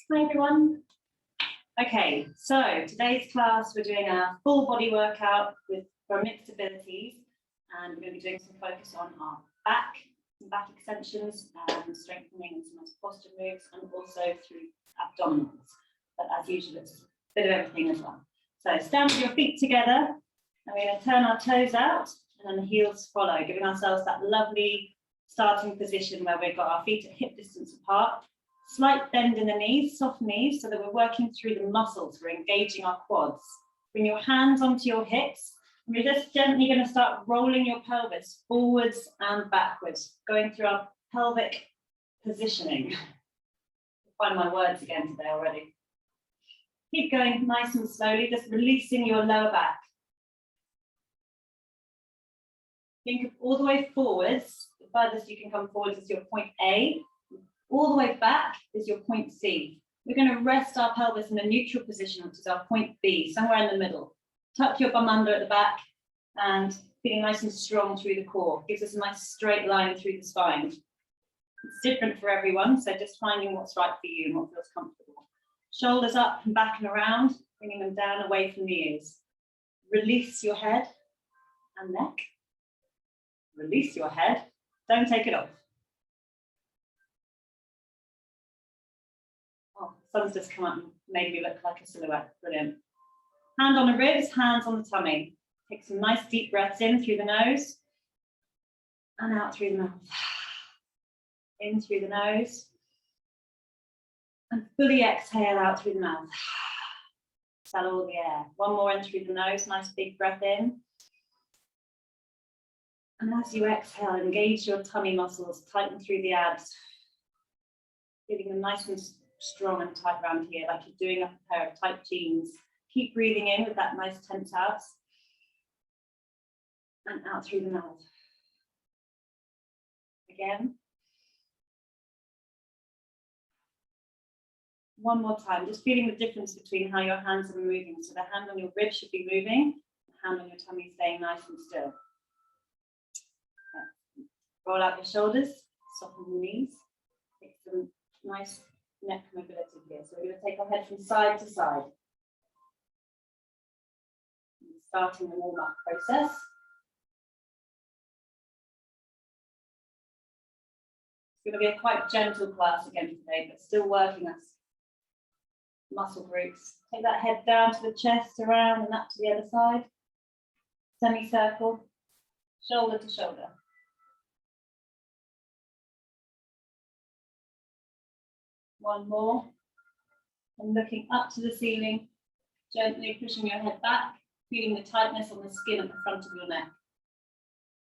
Hi everyone. Okay, so today's class we're doing a full body workout for mixed abilities, and we're going to be doing some focus on our back extensions, strengthening some nice posture moves, and also through abdominals. But as usual, it's a bit of everything as well. So stand with your feet together, and we're going to turn our toes out, and then the heels follow, giving ourselves that lovely starting position where we've got our feet at hip distance apart. Slight bend in the knees, soft knees, so that we're working through the muscles, we're engaging our quads. Bring your hands onto your hips, and we're just gently going to start rolling your pelvis forwards and backwards, going through our pelvic positioning. I'll find my words again today already. Keep going nice and slowly, just releasing your lower back. Think of all the way forwards. The furthest you can come forwards is your point A. All the way back is your point C. We're going to rest our pelvis in a neutral position, which is our point B, somewhere in the middle. Tuck your bum under at the back and feeling nice and strong through the core. Gives us a nice straight line through the spine. It's different for everyone, so just finding what's right for you and what feels comfortable. Shoulders up and back and around, bringing them down away from the ears. Release your head and neck. Release your head. Don't take it off. Oh, the sun's just come up and made me look like a silhouette. Brilliant. Hand on the ribs, hands on the tummy. Take some nice deep breaths in through the nose and out through the mouth. In through the nose and fully exhale out through the mouth. Exhale all the air. One more in through the nose, nice big breath in. And as you exhale, engage your tummy muscles, tighten through the abs. Feeling them nice and strong and tight around here, like you're doing up a pair of tight jeans. Keep breathing in with that nice tense abs. And out through the mouth. Again. One more time, just feeling the difference between how your hands are moving. So the hand on your rib should be moving, the hand on your tummy staying nice and still. Roll out your shoulders, soften the knees. Take some nice neck mobility here. So we're going to take our head from side to side. Starting the warm-up process. It's going to be a quite gentle class again today, but still working us muscle groups. Take that head down to the chest, around and up to the other side. Semicircle, shoulder to shoulder. One more, and looking up to the ceiling, gently pushing your head back, feeling the tightness on the skin at the front of your neck.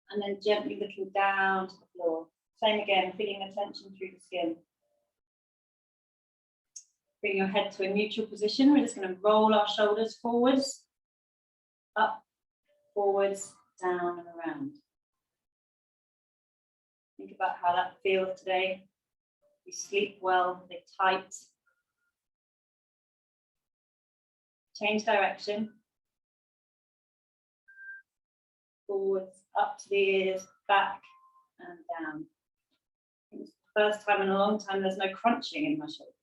And then gently looking down to the floor. Same again, feeling the tension through the skin. Bring your head to a neutral position. We're just going to roll our shoulders forwards, up, forwards, down and around. Think about how that feels today. You sleep well, they're tight. Change direction. Forwards, up to the ears, back and down. It's the first time in a long time there's no crunching in my shoulders.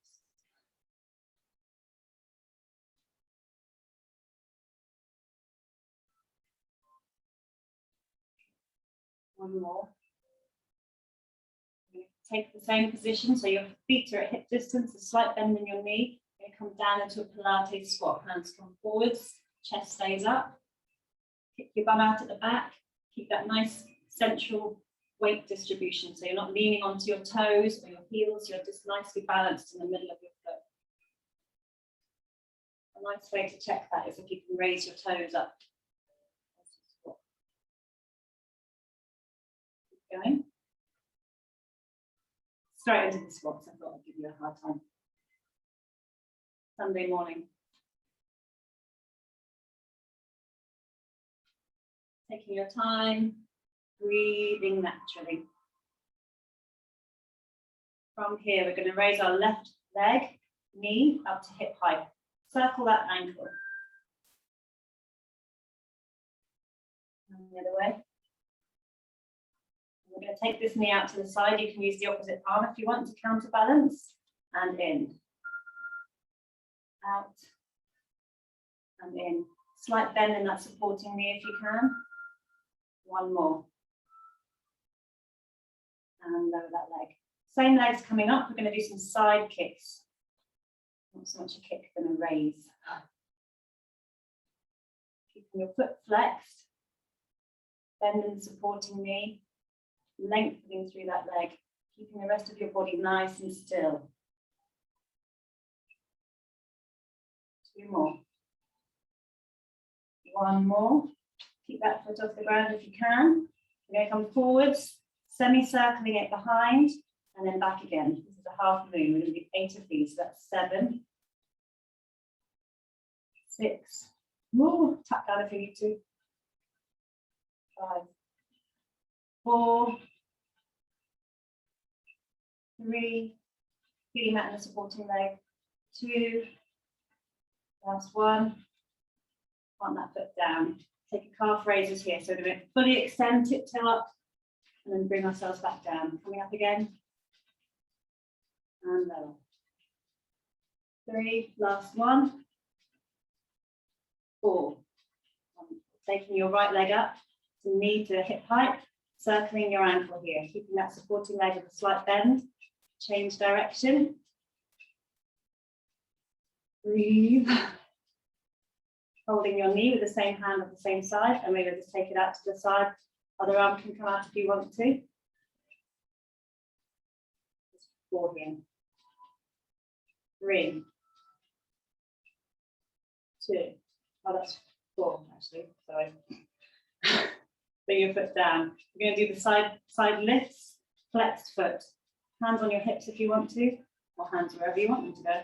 One more. Take the same position, so your feet are at hip distance, a slight bend in your knee. You're going to come down into a Pilates squat. Hands come forwards, chest stays up. Kick your bum out at the back. Keep that nice central weight distribution, so you're not leaning onto your toes or your heels, you're just nicely balanced in the middle of your foot. A nice way to check that is if you can raise your toes up. Keep going. Straight into the squats. I thought I'd give you a hard time. Sunday morning. Taking your time, breathing naturally. From here, we're going to raise our left leg, knee up to hip height. Circle that ankle. And the other way. We're going to take this knee out to the side. You can use the opposite arm if you want to counterbalance. And in. out, and in. Slight bend in that supporting knee if you can. One more. And lower that leg. Same legs coming up, we're going to do some side kicks. Not so much a kick than a raise. Keeping your foot flexed, bending the supporting knee, lengthening through that leg, keeping the rest of your body nice and still. 2 more. 1 more. Keep that foot off the ground if you can. We're going to come forwards, semi-circling it behind, and then back again. This is a half moon. We're going to do 8 of these. So that's 7, 6. Ooh, tap down if you need to. 5, 4, 3. Feeling that in the supporting leg. 2. Last 1. Plant that foot down. Take a calf raises here. So we're going to fully extend, tiptoe up, and then bring ourselves back down. Coming up again. And lower. 3, last 1. 4. Taking your right leg up to knee to hip height, circling your ankle here, keeping that supporting leg with a slight bend. Change direction. Breathe. Holding your knee with the same hand at the same side, and maybe just take it out to the side. Other arm can come out if you want to. Just 4 here. 3, 2. Oh, that's 4 actually. Sorry. Bring your foot down. We're going to do the side lifts, flexed foot. Hands on your hips if you want to, or hands wherever you want them to go.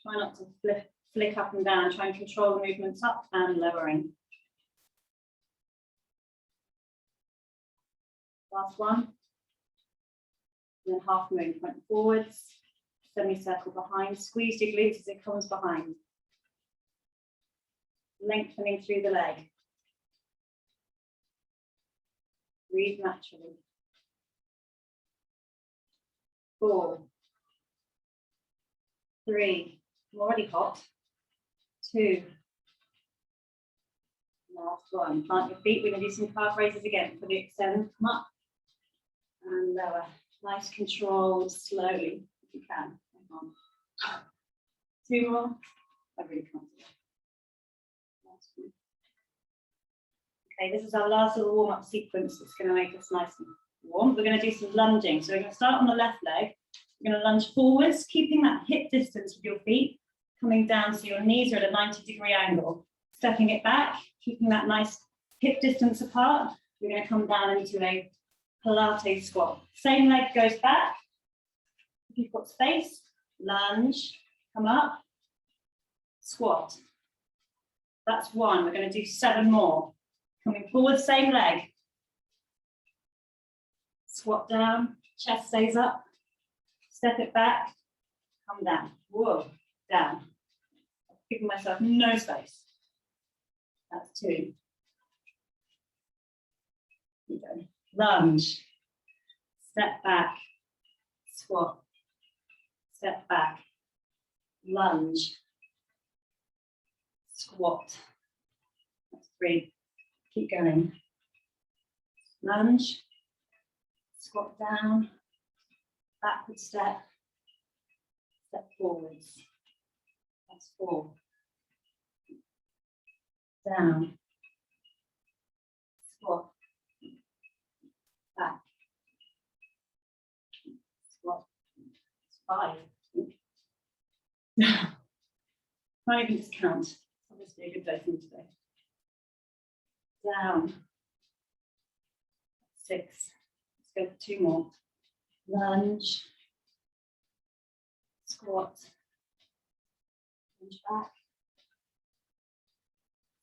Try not to flick up and down. Try and control the movements up and lowering. Last one. And then half moon, point forwards, semicircle behind. Squeeze your glutes as it comes behind. Lengthening through the leg. Breathe naturally. 4, 3. I'm already hot. 2. Last 1. Plant your feet. We're going to do some calf raises again. Fully extend, come up and lower. Nice control, slowly, if you can. 2 more. I really can't do it. Okay, this is our last little warm-up sequence that's going to make us nice and warm. We're going to do some lunging. So we're going to start on the left leg. We're going to lunge forwards, keeping that hip distance with your feet, coming down so your knees are at a 90-degree angle. Stepping it back, keeping that nice hip distance apart. We're going to come down into a Pilates squat. Same leg goes back. If you've got space, lunge, come up, squat. That's 1. We're going to do 7 more. Coming forward, same leg. Squat down, chest stays up. Step it back, come down. Whoa, down. Giving myself no space. That's 2. Here we go. Lunge. Step back. Squat. Step back. Lunge. Squat. That's 3. Keep going. Lunge. Squat down. Backward step. Step forwards. That's 4. Down. Squat. Back. Squat. 5. Can't even just count. Obviously a good day for me today. Down. 6. Let's go for 2 more. Lunge. Squat. Lunge back.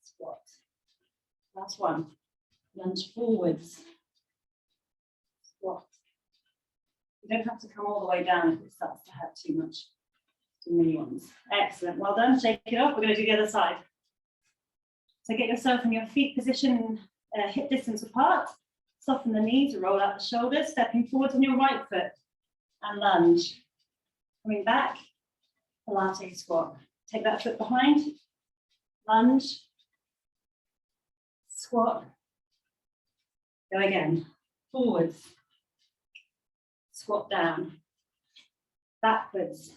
Squat. Last 1. Lunge forwards. Squat. You don't have to come all the way down if it starts to hurt too much. Too many ones. Excellent. Well done. Shake it off. We're going to do the other side. So get yourself in your feet position, hip distance apart. Soften the knees, roll out the shoulders, stepping forward on your right foot and lunge. Coming back, Pilates squat. Take that foot behind, lunge, squat, go again, forwards, squat down, backwards,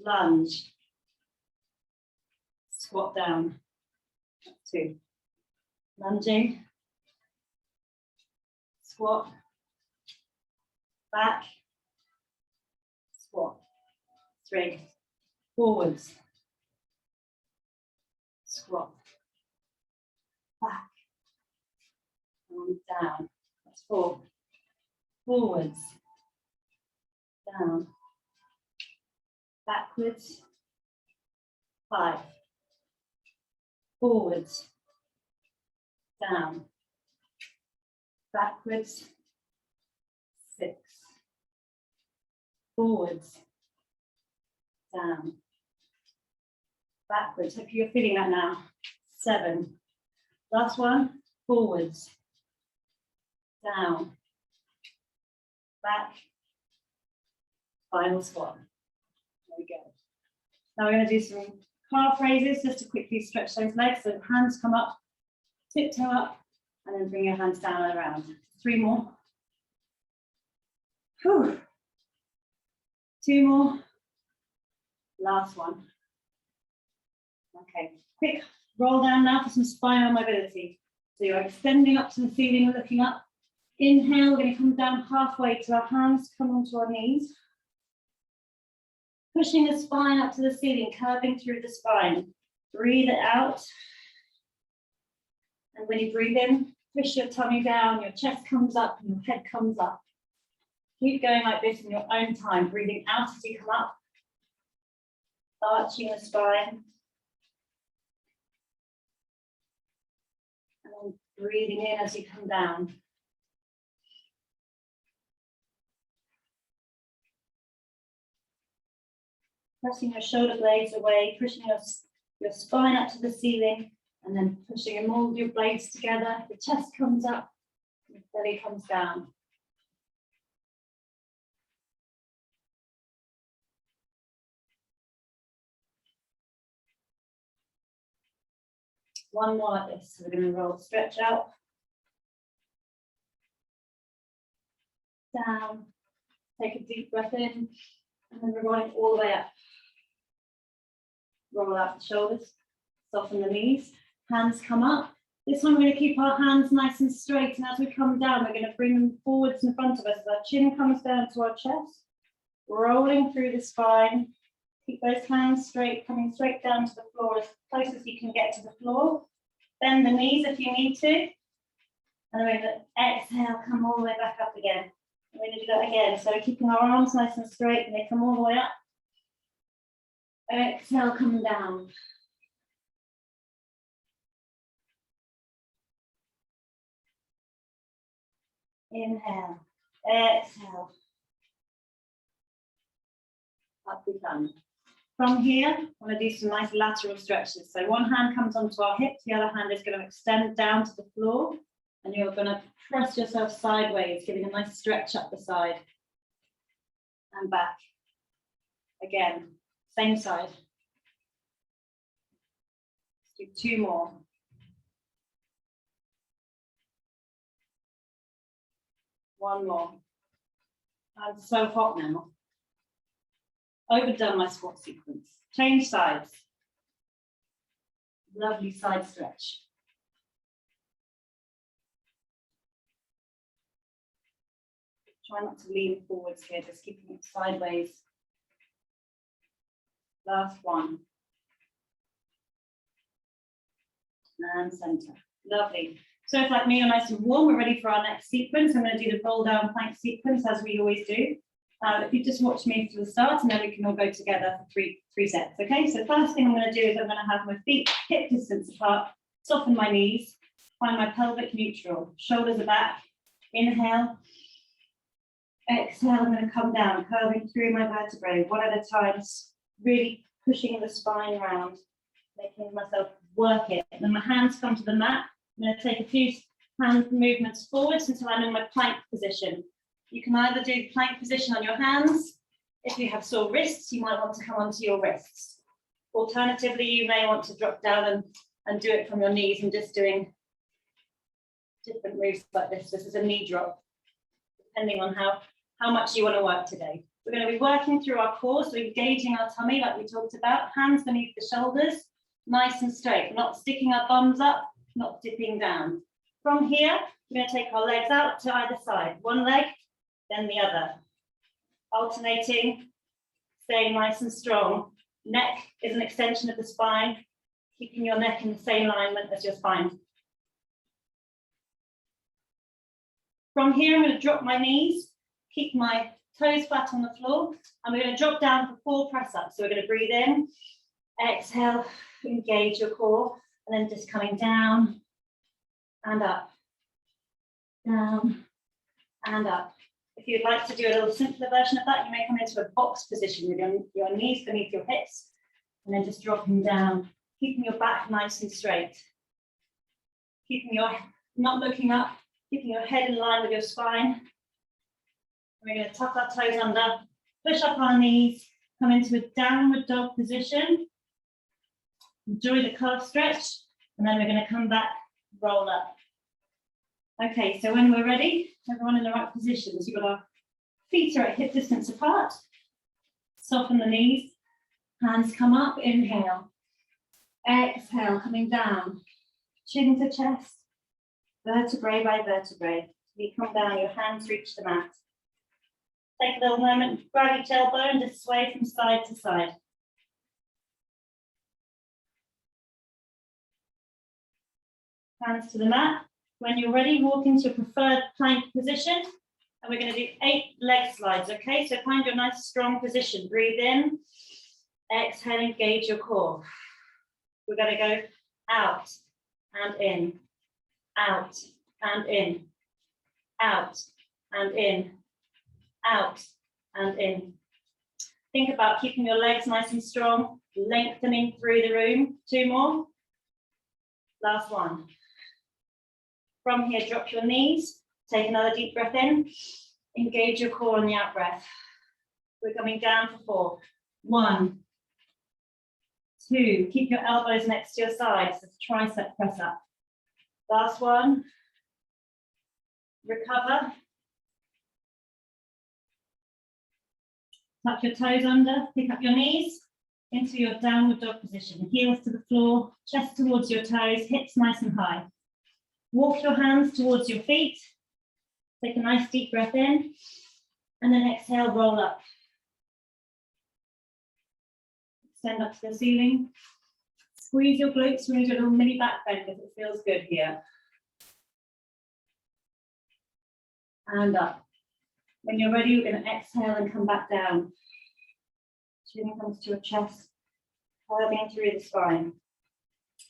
lunge, squat down, 2, lunging, squat, back, squat, 3, forwards, squat, back, and down, that's 4, forwards, down, backwards, 5, forwards, down, backwards, 6, forwards, down, backwards. Hope you're feeling that now. 7, last one, forwards, down, back, final squat. There we go. Now we're going to do some calf raises just to quickly stretch those legs. So hands come up, tiptoe up, and then bring your hands down and around. 3 more. Whew. 2 more. Last one. Okay, quick roll down now for some spinal mobility. So you're extending up to the ceiling, looking up. Inhale, we're going to come down halfway to our hands, come onto our knees. Pushing the spine up to the ceiling, curving through the spine. Breathe it out. And when you breathe in, push your tummy down, your chest comes up and your head comes up. Keep going like this in your own time, breathing out as you come up, arching the spine. And then breathing in as you come down. Pressing your shoulder blades away, pushing your spine up to the ceiling, and then pushing all of your blades together. The chest comes up, and the belly comes down. One more like this. So we're going to roll, stretch out, down, take a deep breath in, and then we're rolling all the way up. Roll out the shoulders, soften the knees, hands come up. This time we're going to keep our hands nice and straight, and as we come down, we're going to bring them forwards in front of us as our chin comes down to our chest, rolling through the spine. Keep those hands straight, coming straight down to the floor as close as you can get to the floor. Bend the knees if you need to. And then we're going to exhale, come all the way back up again. And we're going to do that again. So keeping our arms nice and straight, and they come all the way up. Exhale, coming down. Inhale, exhale. Up we come. From here, I'm going to do some nice lateral stretches. So one hand comes onto our hips, the other hand is going to extend down to the floor, and you're going to press yourself sideways, giving a nice stretch up the side and back. Again, same side. Let's do 2 more. One more. I'm so hot now. Overdone my squat sequence. Change sides. Lovely side stretch. Try not to lean forwards here, just keeping it sideways. Last one. And center. Lovely. So if like me, you're nice and warm, we're ready for our next sequence. I'm going to do the roll down plank sequence as we always do. If you just watch me to the start, and then we can all go together for three sets. Okay, so first thing I'm going to do is I'm going to have my feet hip distance apart, soften my knees, find my pelvic neutral, shoulders are back. Inhale. Exhale, I'm going to come down, curving through my vertebrae one at a time, really pushing the spine around, making myself work it. And then my hands come to the mat. I'm going to take a few Hand movements forwards until I'm in my plank position. You can either do plank position on your hands. If you have sore wrists, you might want to come onto your wrists. Alternatively, you may want to drop down and do it from your knees and just doing different moves like this. This is a knee drop, depending on how much you want to work today. We're going to be working through our core, so engaging our tummy like we talked about, hands beneath the shoulders, nice and straight. We're not sticking our bums up, not dipping down. From here, we're going to take our legs out to either side. One leg, then the other. Alternating, staying nice and strong. Neck is an extension of the spine, keeping your neck in the same alignment as your spine. From here, I'm going to drop my knees, keep my toes flat on the floor, and we're going to drop down for 4 press-ups. So we're going to breathe in, exhale, engage your core, and then just coming down and up, down and up. If you'd like to do a little simpler version of that, you may come into a box position with your knees beneath your hips, and then just dropping down, keeping your back nice and straight, keeping your, not looking up, keeping your head in line with your spine. We're going to tuck our toes under, push up our knees, come into a downward dog position. Enjoy the calf stretch, and then we're going to come back, roll up. Okay, so when we're ready, everyone in the right positions. You've got our feet are at hip distance apart. Soften the knees, hands come up, inhale. Exhale, coming down, chin to chest, vertebrae by vertebrae. You come down, your hands reach the mat. Take a little moment, grab each elbow and just sway from side to side. Hands to the mat. When you're ready, walk into your preferred plank position, and we're going to do 8 leg slides, okay? So find your nice strong position. Breathe in, exhale, engage your core. We're going to go out and in, out and in, out and in, out and in. Think about keeping your legs nice and strong, lengthening through the room. 2 more. Last one. From here, drop your knees, take another deep breath in, engage your core on the out breath. We're coming down for 4. 1, 2, keep your elbows next to your sides, so tricep press up. Last one, recover. Tuck your toes under, pick up your knees into your downward dog position. Heels to the floor, chest towards your toes, hips nice and high. Walk your hands towards your feet. Take a nice deep breath in, and then exhale, roll up. Extend up to the ceiling. Squeeze your glutes, we're going to do a little mini back bend because it feels good here. And up. When you're ready, you're going to exhale and come back down. Chin comes to your chest, curving through the spine.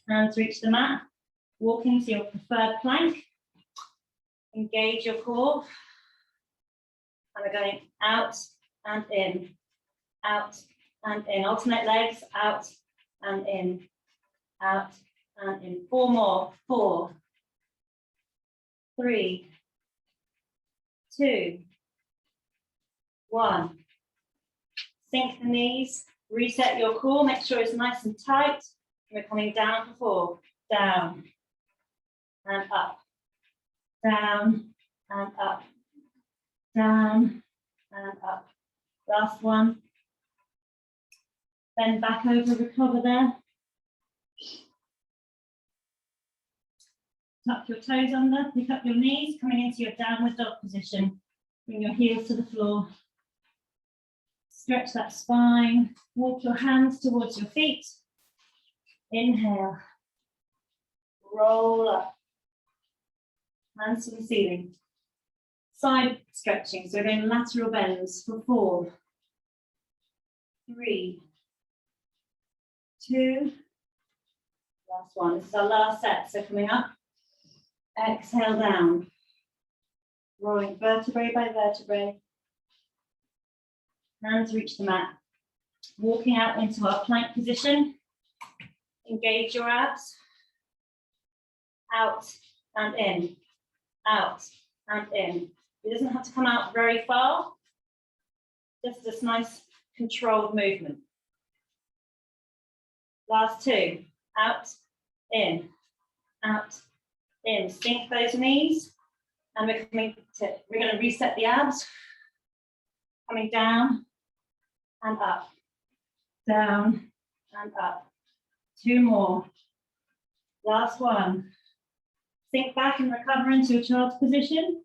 Hands reach the mat. Walk into your preferred plank. Engage your core. And we're going out and in, out and in. Alternate legs, out and in, out and in. 4 more. 4, 3, 2, 1. Sink the knees, reset your core, make sure it's nice and tight. We're coming down for 4. Down and up, down and up, down and up. Last one. Bend back over, recover there. Tuck your toes under, pick up your knees, coming into your downward dog position. Bring your heels to the floor. Stretch that spine, walk your hands towards your feet. Inhale, roll up, hands to the ceiling. Side stretching, so we're going lateral bends for 4, 3, 2, last one. This is our last set, so coming up, exhale down, rolling vertebrae by vertebrae. Hands reach the mat. Walking out into our plank position. Engage your abs. Out and in. out, and in. It doesn't have to come out very far, just this nice controlled movement. Last two, out, in, sink those knees, and we're going to reset the abs, coming down and up, down and up. Two more. Last one. Sink back and recover into your child's position.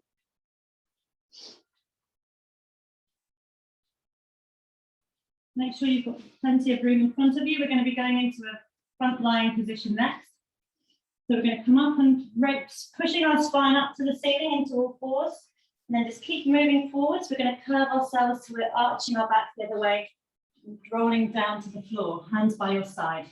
Make sure you've got plenty of room in front of you. We're going to be going into a front lying position next. So we're going to come up and ropes, pushing our spine up to the ceiling into all fours, and then just keep moving forwards. We're going to curve ourselves so we're arching our back the other way, rolling down to the floor, hands by your side.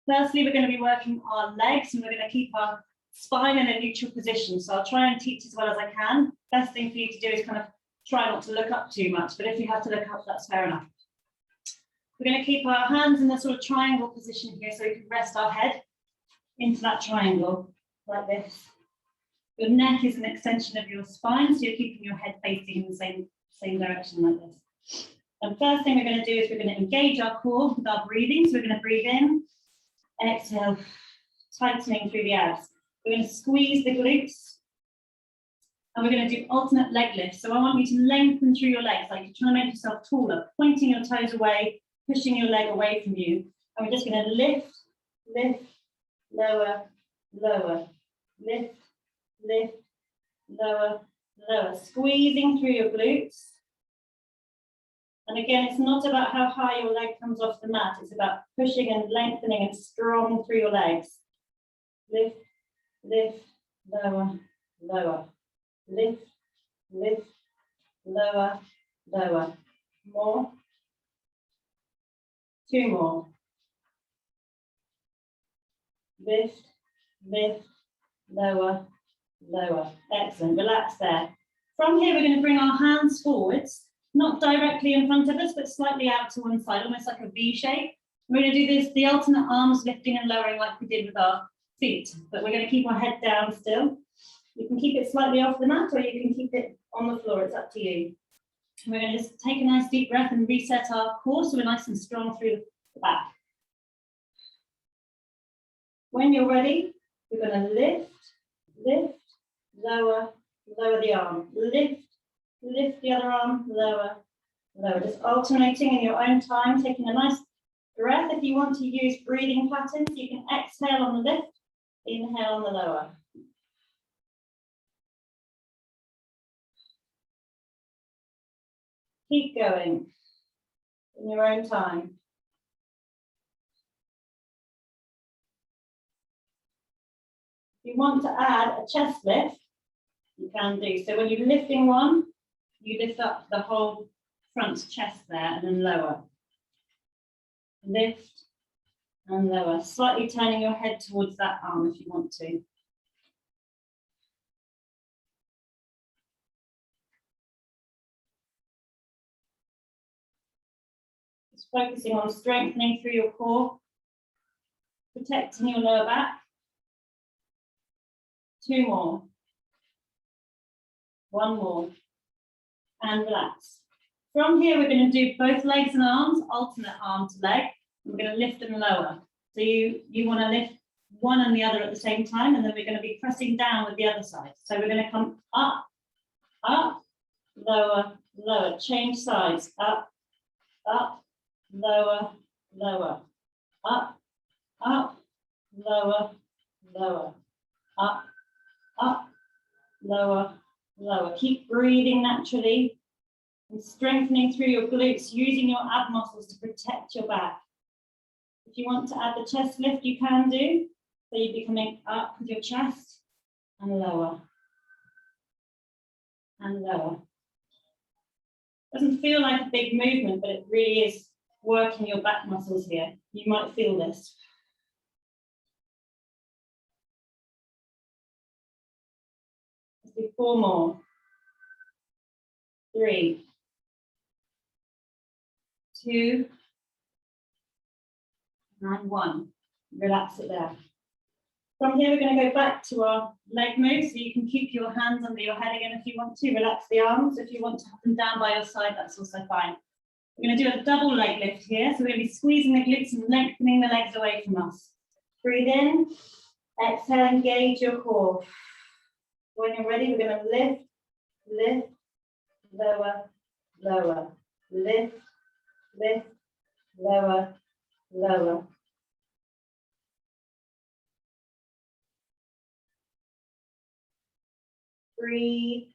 Firstly, we're going to be working our legs, and we're going to keep our spine in a neutral position. So I'll try and teach as well as I can. Best thing for you to do is kind of try not to look up too much, but if you have to look up, that's fair enough. We're going to keep our hands in the sort of triangle position here, so we can rest our head into that triangle like this. Your neck is an extension of your spine, so you're keeping your head facing in the same direction like this. And first thing we're going to do is we're going to engage our core with our breathing. So we're going to breathe in, exhale, tightening through the abs. We're going to squeeze the glutes, and we're going to do alternate leg lifts. So I want you to lengthen through your legs, like you're trying to make yourself taller, pointing your toes away, pushing your leg away from you. And we're just going to lift, lift, lower, lower, lift, lift, lower, lower, squeezing through your glutes. And again, it's not about how high your leg comes off the mat, it's about pushing and lengthening and strong through your legs. Lift, lift, lower, lower, lift, lift, lower, lower. More. Two more. Lift, lift, lower, lower. Excellent, relax there. From here, we're going to bring our hands forwards, not directly in front of us, but slightly out to one side, almost like a V shape. We're going to do this, the alternate arms lifting and lowering like we did with our feet, but we're going to keep our head down still. You can keep it slightly off the mat, or you can keep it on the floor, it's up to you. And we're going to just take a nice deep breath and reset our core so we're nice and strong through the back. When you're ready, we're going to lift, lift, lower, lower the arm. Lift, lift the other arm, lower, lower. Just alternating in your own time, taking a nice breath. If you want to use breathing patterns, you can exhale on the lift, inhale on the lower. Keep going in your own time. If you want to add a chest lift, you can do. So when you're lifting one, you lift up the whole front chest there and then lower. Lift and lower, slightly turning your head towards that arm if you want to. Just focusing on strengthening through your core, protecting your lower back. Two more. One more. And relax. From here, we're going to do both legs and arms, alternate arm to leg. And we're going to lift and lower. So you want to lift one and the other at the same time, and then we're going to be pressing down with the other side. So we're going to come up, up, lower, lower. Change sides. Up, up, lower, lower. Up, up, lower, lower. Up, up, lower, lower. Keep breathing naturally and strengthening through your glutes, using your ab muscles to protect your back. If you want to add the chest lift, you can do. So you'd be coming up with your chest and lower. And lower. Doesn't feel like a big movement, but it really is working your back muscles here. You might feel this. Let's do 4 more. 3, 2, and 1. Relax it there. From here, we're going to go back to our leg move. So you can keep your hands under your head again if you want to. Relax the arms. If you want to have them down by your side, that's also fine. We're going to do a double leg lift here. So we're going to be squeezing the glutes and lengthening the legs away from us. Breathe in. Exhale, engage your core. When you're ready, we're going to lift, lift, lower, lower. Lift, lift, lower, lower. Breathe.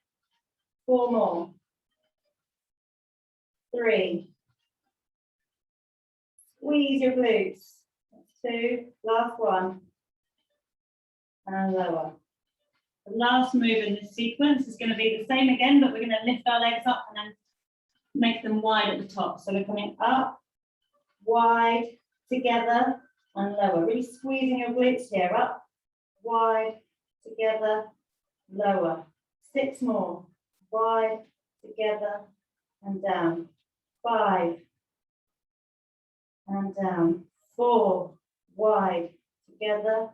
4 more. 3. Squeeze your glutes. 2. Last one. And lower. The last move in this sequence is going to be the same again, but we're going to lift our legs up and then make them wide at the top. So we're coming up, wide, together, and lower. Really squeezing your glutes here. Up, wide, together, lower. 6 more. Wide, together, and down. 5. And down. 4. Wide, together,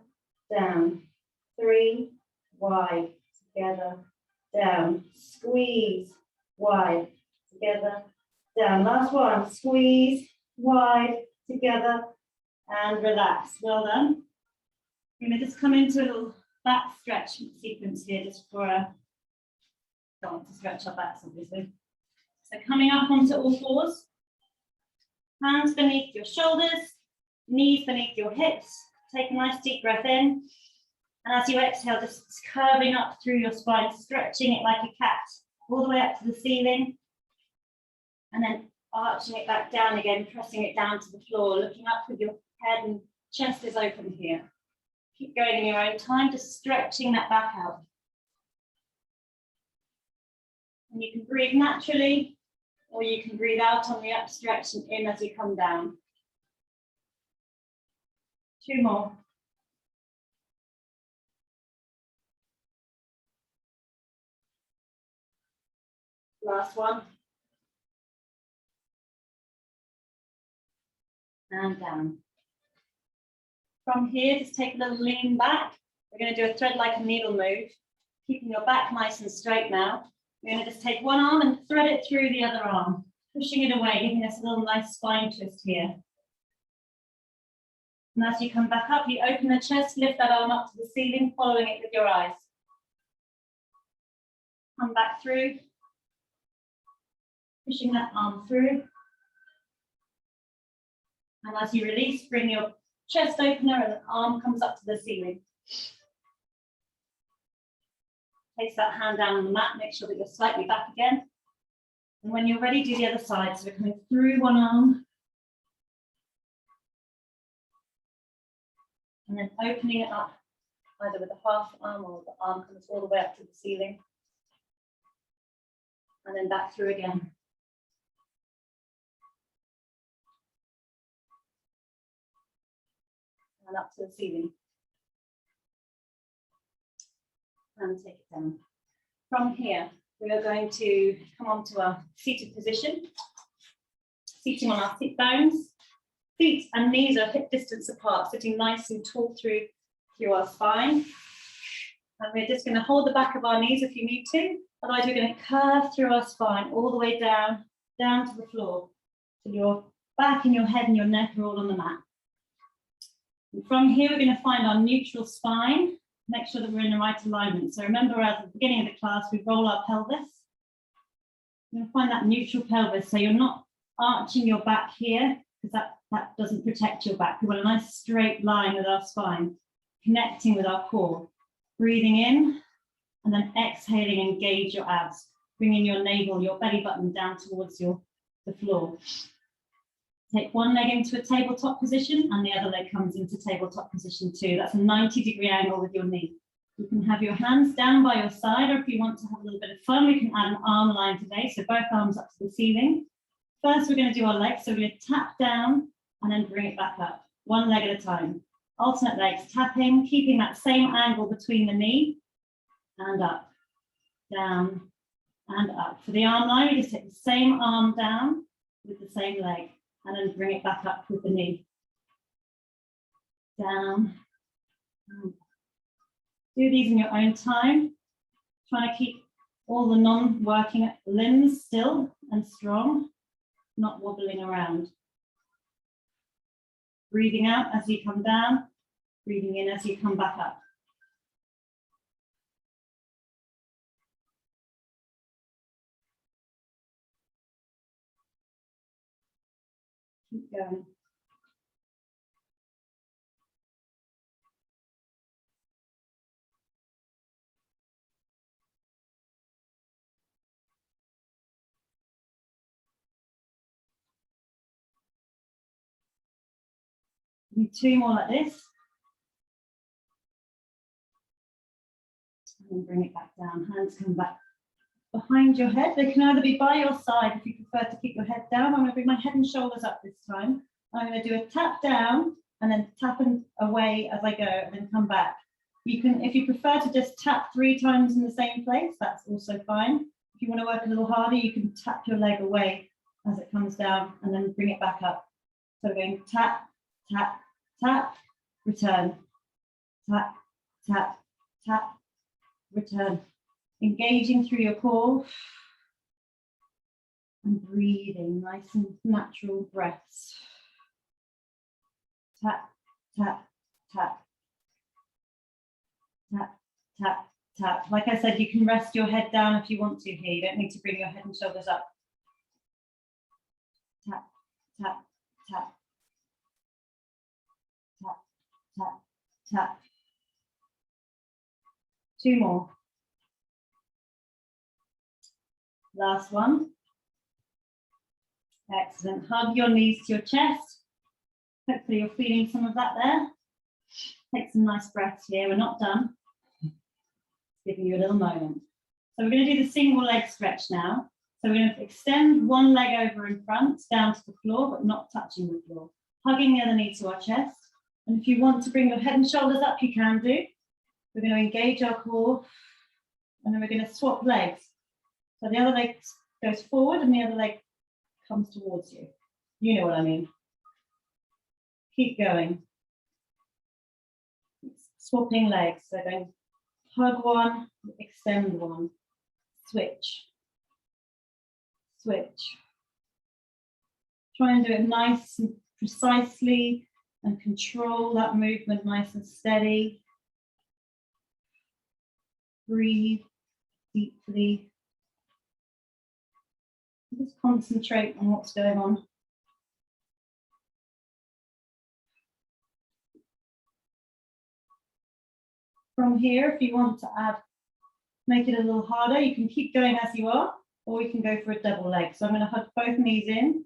down. 3. Wide, together, down. Squeeze, wide, together, down. Last one. Squeeze, wide, together, and relax. Well done. We're going to just come into a little back stretch sequence here, just for a to stretch our backs, obviously. So coming up onto all fours, hands beneath your shoulders, knees beneath your hips. Take a nice deep breath in. And as you exhale, just curving up through your spine, stretching it like a cat, all the way up to the ceiling. And then arching it back down again, pressing it down to the floor, looking up with your head and chest is open here. Keep going in your own time, just stretching that back out. And you can breathe naturally, or you can breathe out on the up stretch and in as you come down. 2 more. Last one. And down. From here, just take a little lean back. We're going to do a thread like a needle move, keeping your back nice and straight now. We're going to just take one arm and thread it through the other arm, pushing it away, giving us a little nice spine twist here. And as you come back up, you open the chest, lift that arm up to the ceiling, following it with your eyes. Come back through, pushing that arm through. And as you release, bring your chest opener and the arm comes up to the ceiling. Place that hand down on the mat, make sure that you're slightly back again. And when you're ready, do the other side. So we're coming through one arm. And then opening it up, either with a half arm or the arm comes all the way up to the ceiling. And then back through again. And up to the ceiling. And take it down. From here, we are going to come onto our seated position. Seating on our sit bones. Feet and knees are hip distance apart, sitting nice and tall through our spine. And we're just going to hold the back of our knees if you need to. Otherwise, we're going to curve through our spine all the way down to the floor. So your back and your head and your neck are all on the mat. And from here, we're going to find our neutral spine. Make sure that we're in the right alignment. So remember, at the beginning of the class, we roll our pelvis. You're going to find that neutral pelvis. So you're not arching your back here, because that doesn't protect your back. We want a nice straight line with our spine, connecting with our core. Breathing in, and then exhaling, engage your abs. Bringing your navel, your belly button down towards the floor. Take one leg into a tabletop position and the other leg comes into tabletop position too. That's a 90-degree angle with your knee. You can have your hands down by your side, or if you want to have a little bit of fun, we can add an arm line today. So both arms up to the ceiling. First, we're going to do our legs. So we're going to tap down and then bring it back up, one leg at a time. Alternate legs, tapping, keeping that same angle between the knee and up, down and up. For the arm line, we just take the same arm down with the same leg and then bring it back up with the knee. Down Do these in your own time. Trying to keep all the non-working limbs still and strong, not wobbling around. Breathing out as you come down, breathing in as you come back up. Keep going. Do 2 more like this. And bring it back down. Hands come back behind your head. They can either be by your side if you prefer to keep your head down. I'm going to bring my head and shoulders up this time. I'm going to do a tap down and then tap away as I go and then come back. You can, if you prefer to just tap 3 times in the same place, that's also fine. If you want to work a little harder, you can tap your leg away as it comes down and then bring it back up. So we're going tap, tap, tap, return, tap, tap, tap, return. Engaging through your core and breathing, nice and natural breaths. Tap, tap, tap, tap, tap, tap. Like I said, you can rest your head down if you want to here. You don't need to bring your head and shoulders up. Tap, tap, tap, tap, tap, tap. 2 more. Last one. Excellent. Hug your knees to your chest. Hopefully you're feeling some of that there. Take some nice breaths here. We're not done. Giving you a little moment. So we're going to do the single leg stretch now. So we're going to extend one leg over in front, down to the floor, but not touching the floor. Hugging the other knee to our chest. And if you want to bring your head and shoulders up, you can do. We're going to engage our core. And then we're going to swap legs. So the other leg goes forward and the other leg comes towards you. You know what I mean. Keep going. Swapping legs. So going hug one, extend one, switch, switch. Try and do it nice and precisely and control that movement nice and steady. Breathe deeply. Just concentrate on what's going on. From here, if you want to make it a little harder, you can keep going as you are, or you can go for a double leg. So I'm going to hug both knees in,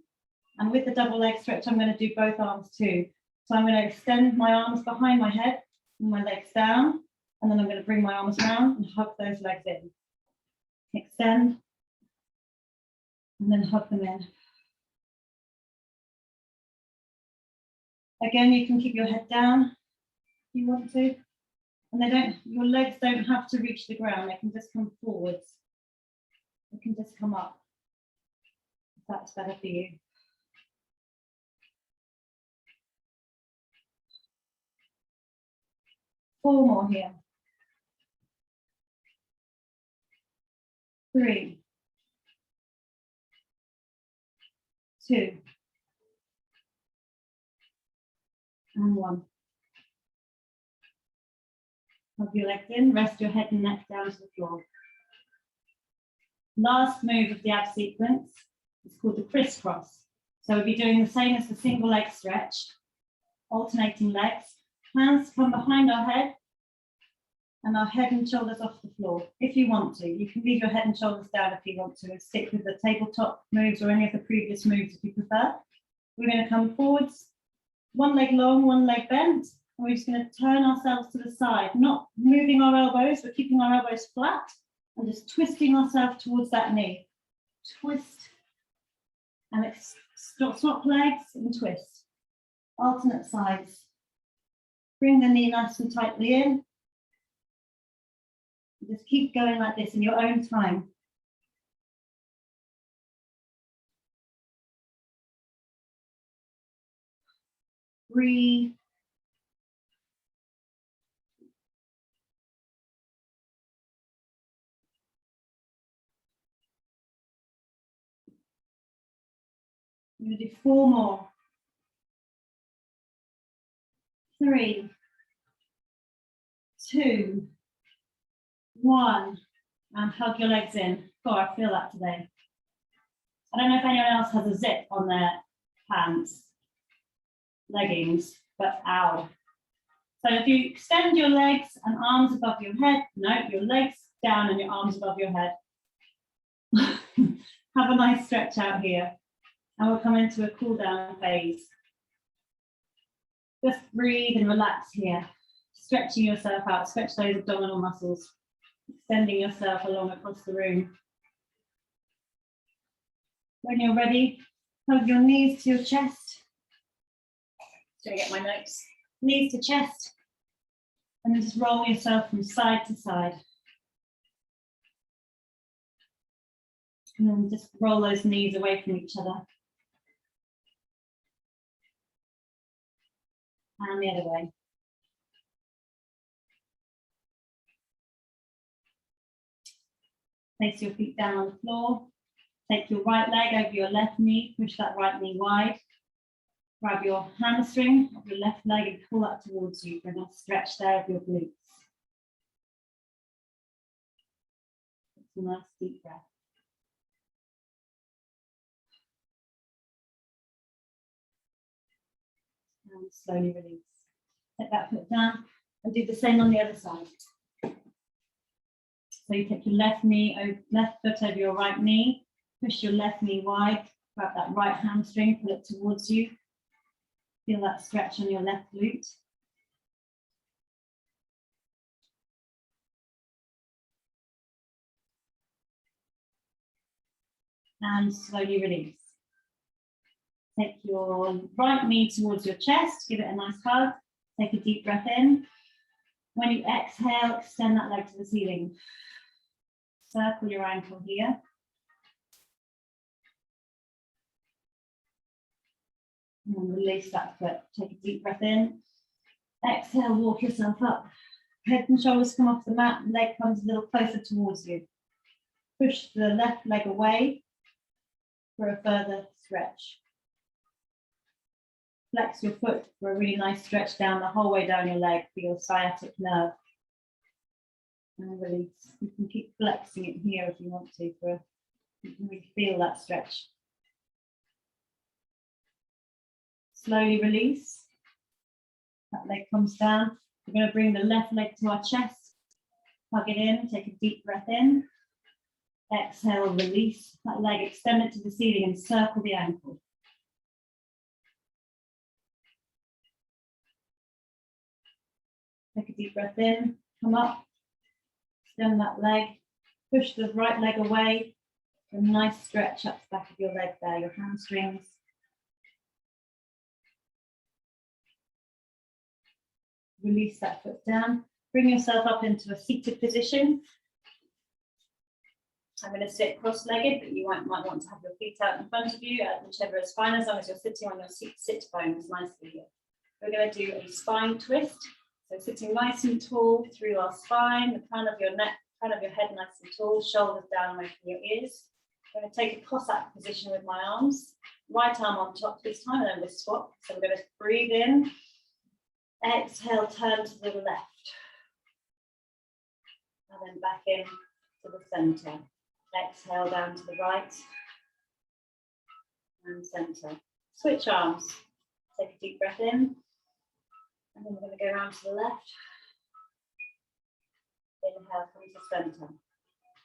and with the double leg stretch, I'm going to do both arms too. So I'm going to extend my arms behind my head, and my legs down, and then I'm going to bring my arms around and hug those legs in. Extend, and then hug them in. Again, you can keep your head down if you want to. And your legs don't have to reach the ground, they can just come forwards. They can just come up, if that's better for you. Four more here. 3, 2, and 1. Hug your legs in, rest your head and neck down to the floor. Last move of the ab sequence is called the crisscross. So we'll be doing the same as the single leg stretch, alternating legs. Hands come behind our head and our head and shoulders off the floor. If you want to, you can leave your head and shoulders down if you want to and stick with the tabletop moves or any of the previous moves if you prefer. We're going to come forwards, one leg long, one leg bent. And we're just going to turn ourselves to the side, not moving our elbows, but keeping our elbows flat and just twisting ourselves towards that knee. Twist and swap legs and twist. Alternate sides. Bring the knee nice and tightly in. Just keep going like this in your own time. Breathe. We're going to do 4 more. 3, 2, 1, and hug your legs in. God, I feel that today. I don't know if anyone else has a zip on their pants, leggings, but ow. So if you extend your legs and arms above your head, no, your legs down and your arms above your head. Have a nice stretch out here, and we'll come into a cool down phase. Just breathe and relax here, stretching yourself out, stretch those abdominal muscles, extending yourself along across the room. When you're ready, hug your knees to your chest. So I get my notes. Knees to chest, and then just roll yourself from side to side. And then just roll those knees away from each other. And the other way. Place your feet down on the floor. Take your right leg over your left knee, push that right knee wide. Grab your hamstring of your left leg and pull that towards you for a nice stretch there of your glutes. It's a nice deep breath. And slowly release. Take that foot down and do the same on the other side. So you take your left foot over your right knee, push your left knee wide, grab that right hamstring, pull it towards you. Feel that stretch on your left glute. And slowly release. Take your right knee towards your chest, give it a nice hug. Take a deep breath in. When you exhale, extend that leg to the ceiling. Circle your ankle here. And then release that foot. Take a deep breath in. Exhale, walk yourself up. Head and shoulders come off the mat, leg comes a little closer towards you. Push the left leg away for a further stretch. Flex your foot for a really nice stretch down the whole way down your leg for your sciatic nerve. And release. You can keep flexing it here if you want to, you can really feel that stretch. Slowly release. That leg comes down. We're going to bring the left leg to our chest. Hug it in, take a deep breath in. Exhale, release that leg, extend it to the ceiling and circle the ankle. Take a deep breath in, come up, extend that leg, push the right leg away. A nice stretch up the back of your leg there, your hamstrings. Release that foot down. Bring yourself up into a seated position. I'm going to sit cross-legged, but you might want to have your feet out in front of you, whichever is fine, as long as you're sitting on your sit bones nicely here. We're going to do a spine twist. So sitting nice and tall through our spine, the crown of your neck, crown of your head nice and tall, shoulders down away from your ears. I'm going to take a Cossack position with my arms. Right arm on top this time, and then we'll swap. So we're going to breathe in. Exhale, turn to the left. And then back in to the center. Exhale down to the right. And center. Switch arms. Take a deep breath in. And then we're going to go around to the left. Inhale, come to center.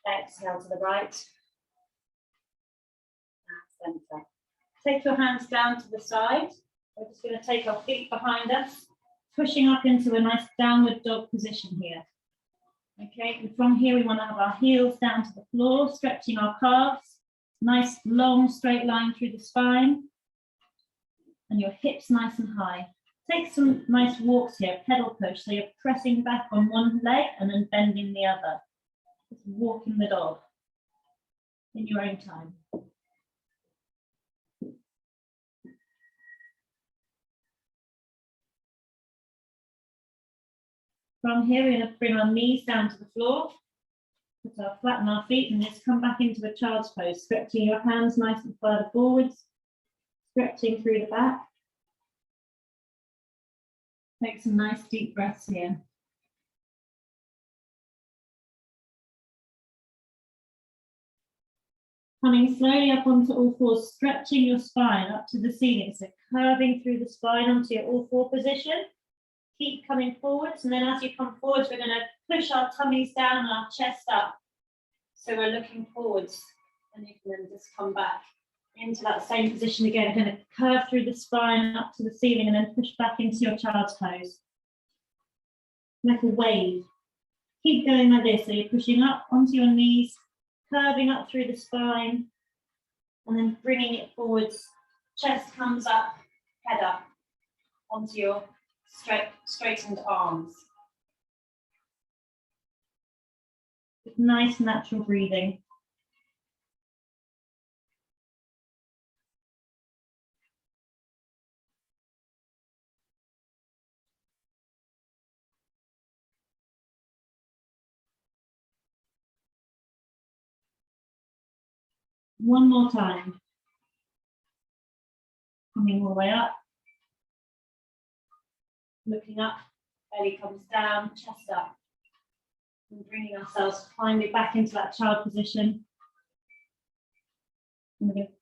Exhale to the right. And center. Take your hands down to the side. We're just going to take our feet behind us, pushing up into a nice downward dog position here. Okay, and from here we want to have our heels down to the floor, stretching our calves. Nice long straight line through the spine. And your hips nice and high. Take some nice walks here, pedal push, so you're pressing back on one leg and then bending the other. Just walking the dog in your own time. From here, we're going to bring our knees down to the floor, flatten our feet, and just come back into a child's pose, stretching your hands nice and further forwards, Stretching through the back. Take some nice deep breaths here. Coming slowly up onto all fours, stretching your spine up to the ceiling. So curving through the spine onto your all four position. Keep coming forwards, and then as you come forwards, we're going to push our tummies down and our chest up. So we're looking forwards, and you can then just come back into that same position again. Going to curve through the spine up to the ceiling and then push back into your child's pose. Like a wave. Keep going like this. So you're pushing up onto your knees, curving up through the spine, and then bringing it forwards. Chest comes up, head up onto your straightened arms. With nice natural breathing. One more time. Coming all the way up. Looking up, belly comes down, chest up. And bringing ourselves finally back into that child position. And we're going to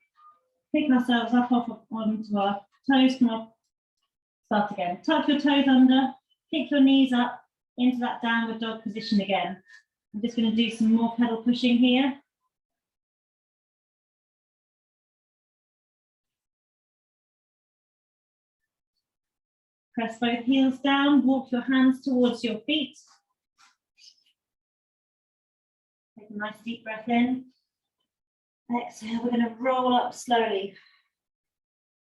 pick ourselves up onto our toes, come up, start again. Tuck your toes under, kick your knees up into that downward dog position again. I'm just going to do some more pedal pushing here. Press both heels down, walk your hands towards your feet. Take a nice deep breath in. Exhale, we're going to roll up slowly.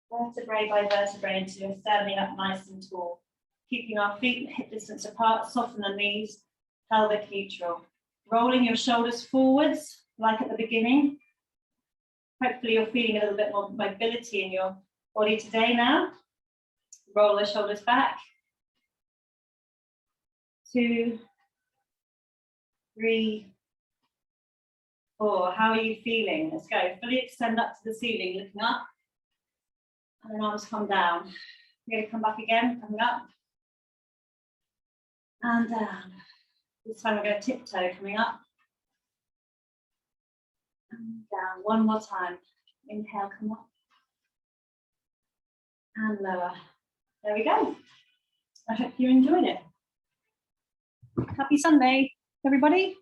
Vertebrae by vertebrae until we're standing up nice and tall. Keeping our feet hip distance apart, soften the knees, pelvic neutral. Rolling your shoulders forwards, like at the beginning. Hopefully you're feeling a little bit more mobility in your body today now. Roll the shoulders back. 2, 3, 4. How are you feeling? Let's go. Fully extend up to the ceiling, looking up. And then arms come down. You're going to come back again, coming up. And down. This time we're going to tiptoe, coming up. And down. One more time. Inhale, come up. And lower. There we go. I hope you enjoyed it. Happy Sunday, everybody.